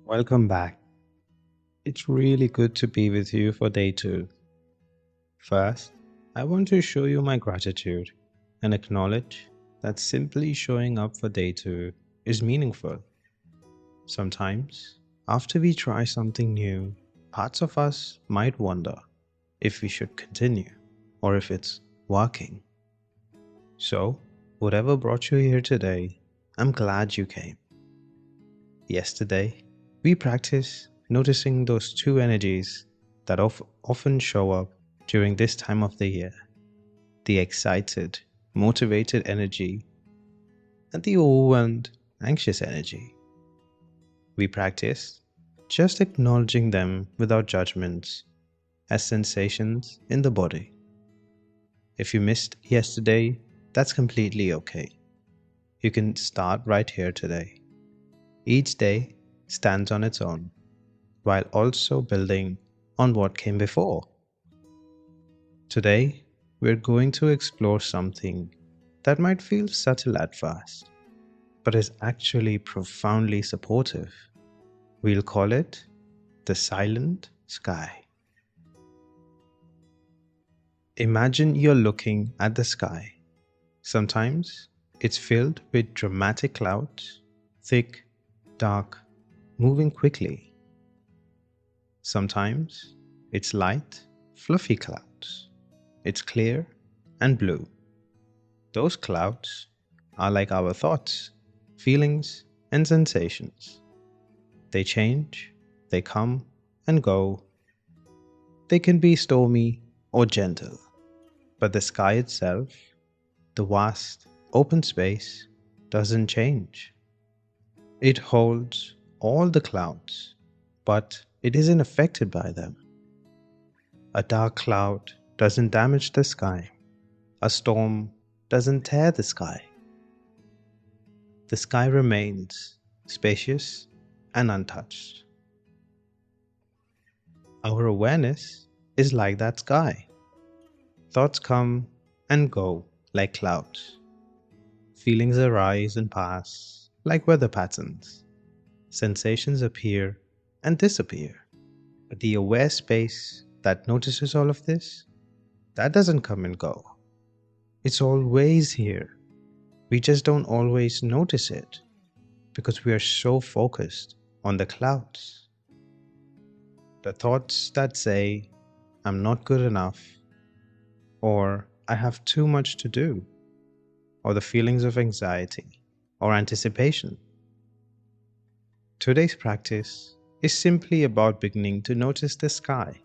Welcome back. It's really good to be with you for day two. First, I want to show you my gratitude and acknowledge that simply showing up for day two is meaningful. Sometimes, after we try something new, parts of us might wonder if we should continue or if it's working. So, whatever brought you here today, I'm glad you came. Yesterday, we practiced noticing those two energies that often show up during this time of the year: the excited, motivated energy and the overwhelmed, anxious energy. We practiced just acknowledging them without judgments as sensations in the body. If you missed yesterday, that's completely okay. You can start right here today. Each day stands on its own, while also building on what came before. Today, we're going to explore something that might feel subtle at first, but is actually profoundly supportive. We'll call it the silent sky. Imagine you're looking at the sky. Sometimes it's filled with dramatic clouds, thick, dark, moving quickly. Sometimes it's light, fluffy clouds. It's clear and blue. Those clouds are like our thoughts, feelings, and sensations. They change, they come and go. They can be stormy or gentle. But the sky itself, the vast, open space, doesn't change. It holds all the clouds, but it isn't affected by them. A dark cloud doesn't damage the sky. A storm doesn't tear the sky. The sky remains spacious and untouched. Our awareness is like that sky. Thoughts come and go like clouds. Feelings arise and pass like weather patterns. Sensations appear and disappear. But the aware space that notices all of this, that doesn't come and go. It's always here. We just don't always notice it because we are so focused on the clouds. The thoughts that say, I'm not good enough, or I have too much to do, or the feelings of anxiety or anticipation. Today's practice is simply about beginning to notice the sky,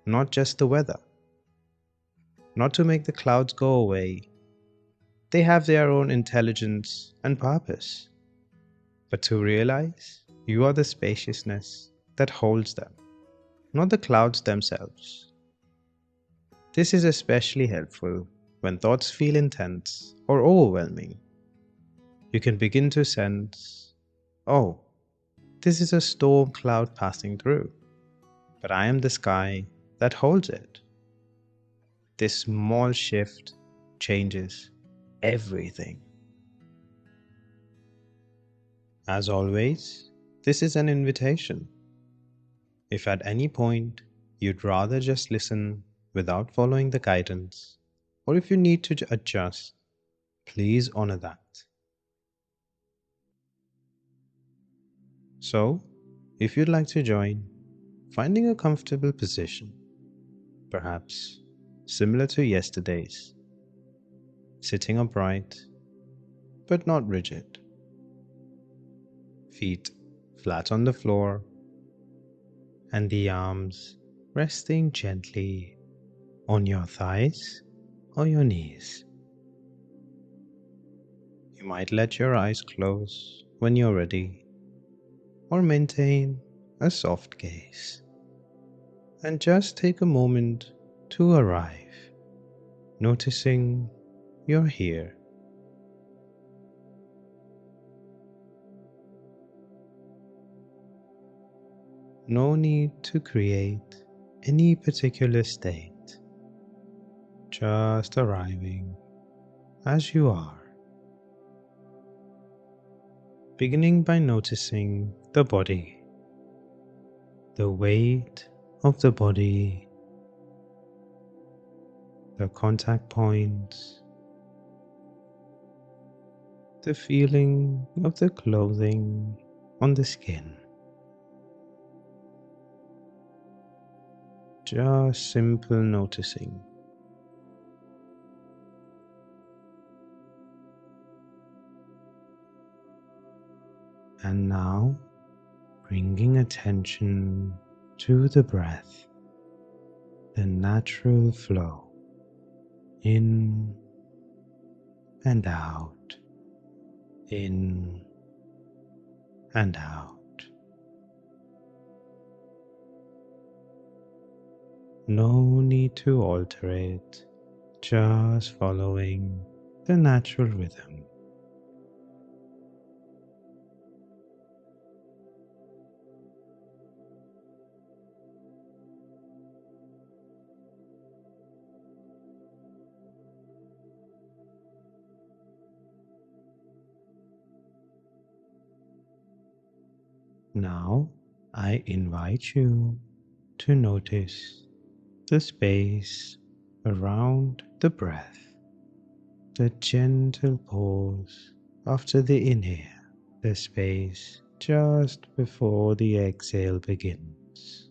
not just the weather. Not to make the clouds go away. They have their own intelligence and purpose. But to realize you are the spaciousness that holds them, not the clouds themselves. This is especially helpful when thoughts feel intense or overwhelming. You can begin to sense, oh, this is a storm cloud passing through, but I am the sky that holds it. This small shift changes everything. As always, this is an invitation. If at any point you'd rather just listen without following the guidance, or if you need to adjust, please honor that. So, if you'd like to join, finding a comfortable position, perhaps similar to yesterday's, sitting upright but not rigid, feet flat on the floor, and the arms resting gently on your thighs or your knees. You might let your eyes close when you're ready, or maintain a soft gaze. And just take a moment to arrive, noticing you're here. No need to create any particular state, just arriving as you are. Beginning by noticing the body, the weight of the body, the contact points, the feeling of the clothing on the skin. Just simple noticing. And now bringing attention to the breath, the natural flow in and out, in and out. No need to alter it, just following the natural rhythm. Now I invite you to notice the space around the breath, the gentle pause after the inhale, the space just before the exhale begins.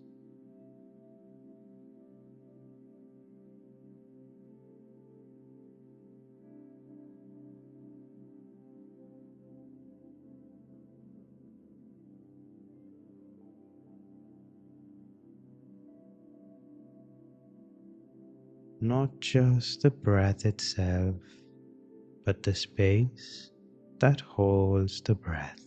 Not just the breath itself, but the space that holds the breath.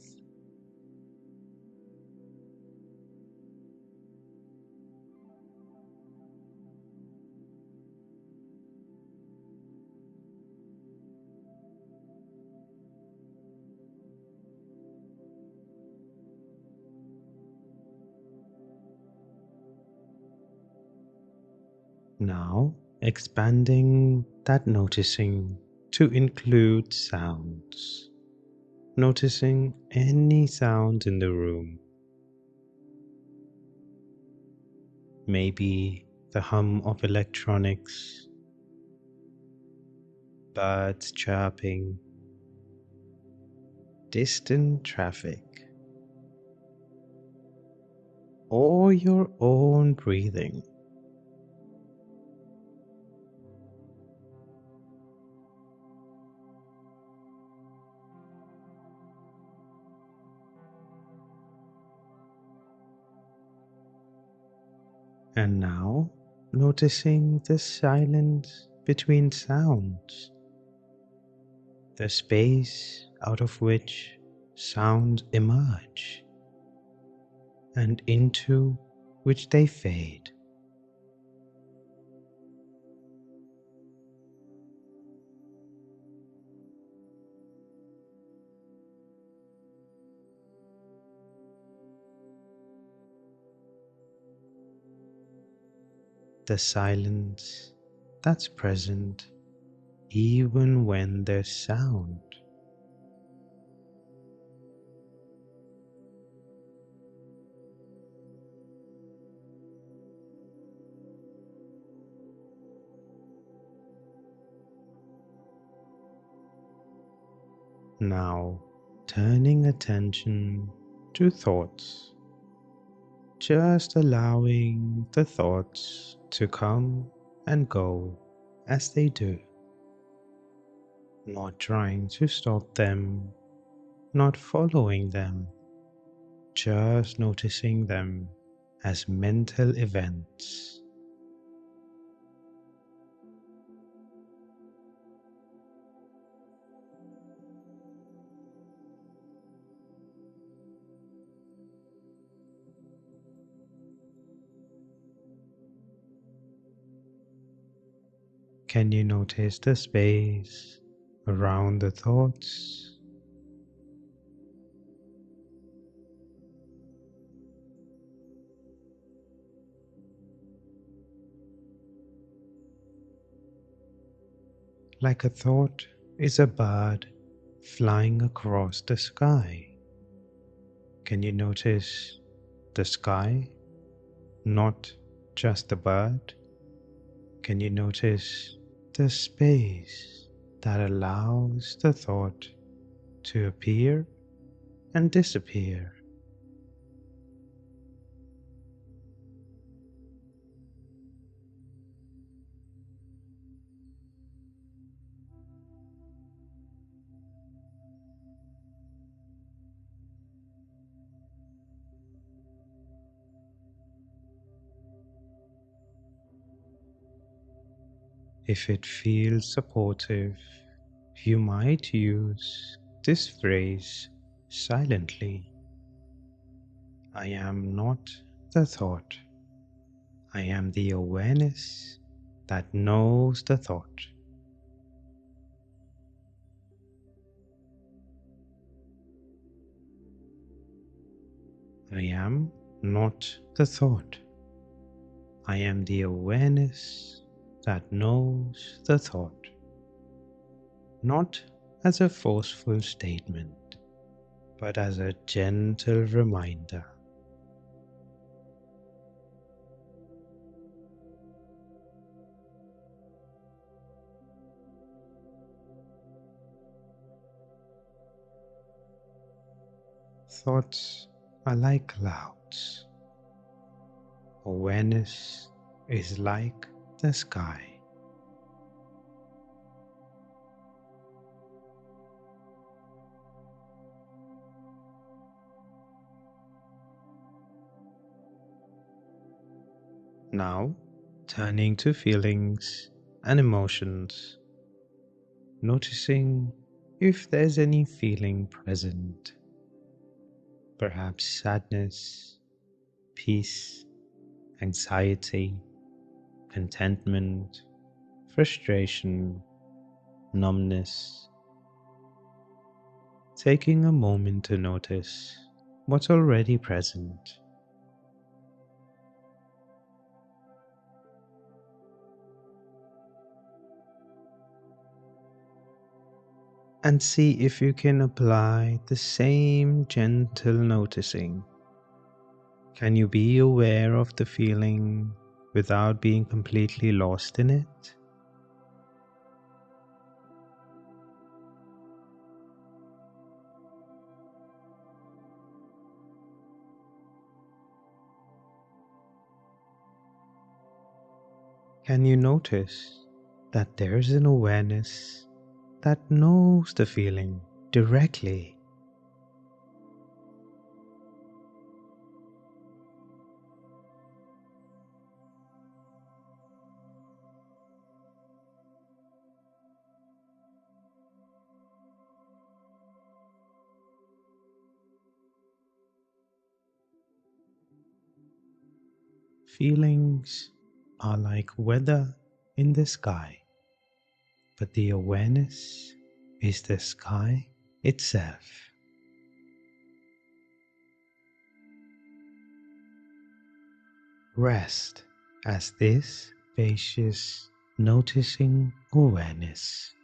Now, expanding that noticing to include sounds. Noticing any sound in the room. Maybe the hum of electronics, birds chirping, distant traffic, or your own breathing. And now, noticing the silence between sounds, the space out of which sounds emerge, and into which they fade. The silence that's present even when there's sound. Now, turning attention to thoughts, just allowing the thoughts to come and go as they do, not trying to stop them, not following them, just noticing them as mental events. Can you notice the space around the thoughts? Like a thought is a bird flying across the sky. Can you notice the sky not just the bird? Can you notice the space that allows the thought to appear and disappear? If it feels supportive, you might use this phrase silently. I am not the thought. I am the awareness that knows the thought. I am not the thought. I am the awareness that knows the thought. Not as a forceful statement, but as a gentle reminder. Thoughts are like clouds. Awareness is like the sky. Now, turning to feelings and emotions, noticing if there's any feeling present, perhaps sadness, peace, anxiety, contentment, frustration, numbness. Taking a moment to notice what's already present. And see if you can apply the same gentle noticing. Can you be aware of the feeling without being completely lost in it? Can you notice that there's an awareness that knows the feeling directly? Feelings are like weather in the sky, but the awareness is the sky itself. Rest as this spacious, noticing awareness.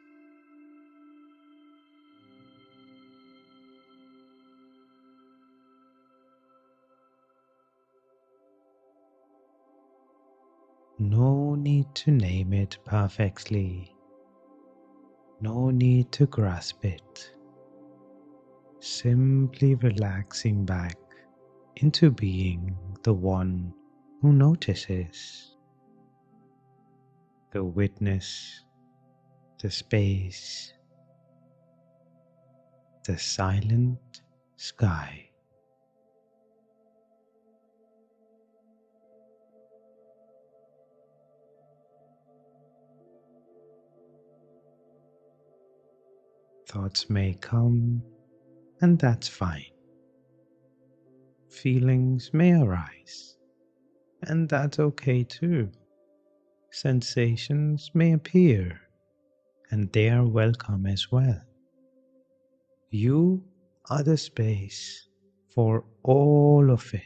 No need to name it perfectly, no need to grasp it. Simply relaxing back into being the one who notices, the witness, the space, the silent sky. Thoughts may come, and that's fine. Feelings may arise, and that's okay too. Sensations may appear, and they are welcome as well. You are the space for all of it.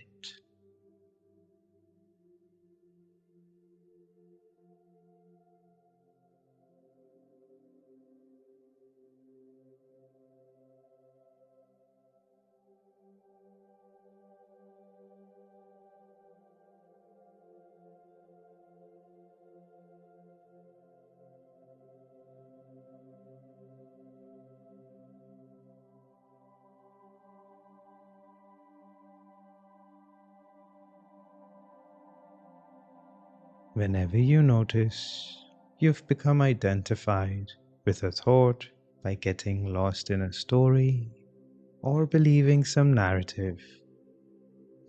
Whenever you notice you've become identified with a thought by getting lost in a story or believing some narrative,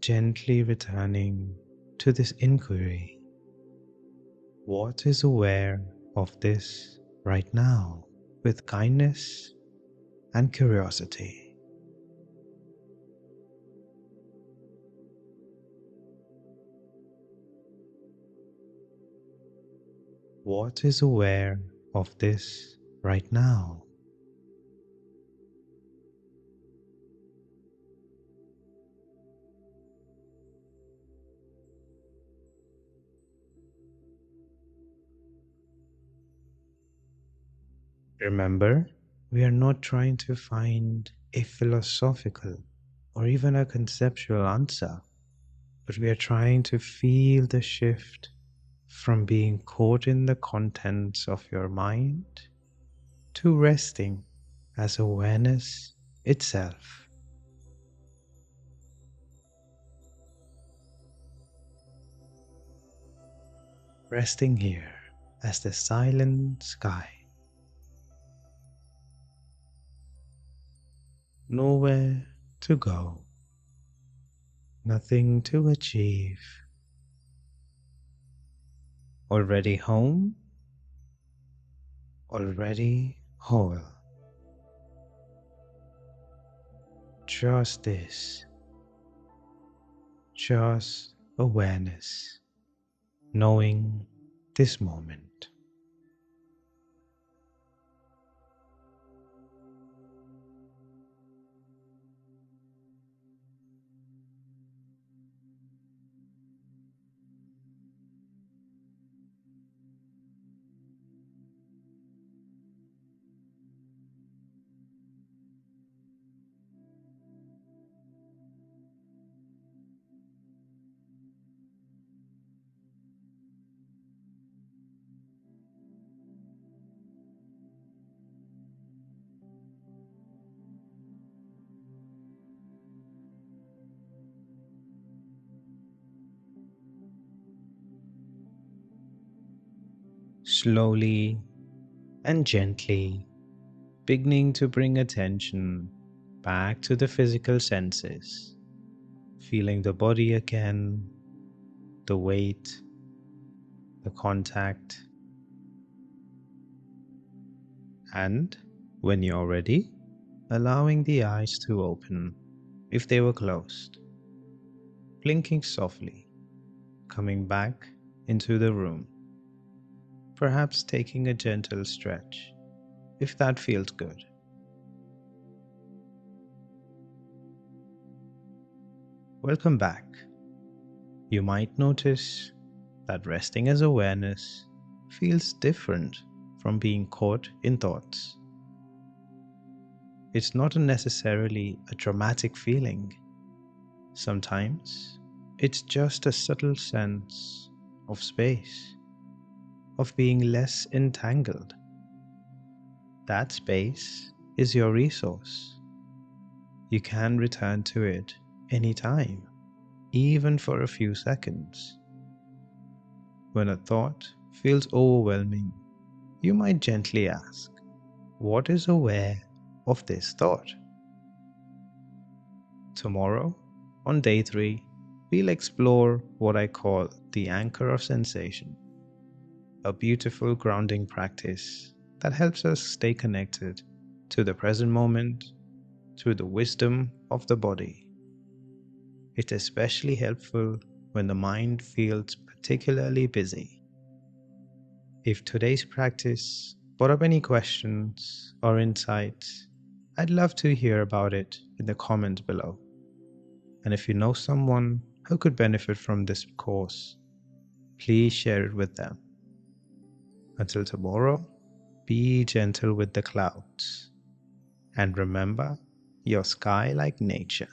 gently returning to this inquiry. What is aware of this right now with kindness and curiosity? What is aware of this right now? Remember, we are not trying to find a philosophical or even a conceptual answer, but we are trying to feel the shift from being caught in the contents of your mind to resting as awareness itself. Resting here as the silent sky. Nowhere to go, nothing to achieve. Already home, already whole. Just this, just awareness, knowing this moment. Slowly and gently beginning to bring attention back to the physical senses, feeling the body again, the weight, the contact, and when you're ready, allowing the eyes to open if they were closed, blinking softly, coming back into the room, perhaps taking a gentle stretch if that feels good. Welcome back. You might notice that resting as awareness feels different from being caught in thoughts. It's not necessarily a dramatic feeling. Sometimes it's just a subtle sense of space, of being less entangled. That space is your resource. You can return to it anytime, even for a few seconds. When a thought feels overwhelming, you might gently ask, what is aware of this thought? Tomorrow, on day 3, we'll explore what I call the anchor of sensation, a beautiful grounding practice that helps us stay connected to the present moment through the wisdom of the body. It's especially helpful when the mind feels particularly busy. If today's practice brought up any questions or insights, I'd love to hear about it in the comments below. And if you know someone who could benefit from this course, please share it with them. Until tomorrow, be gentle with the clouds. And remember, your sky like nature.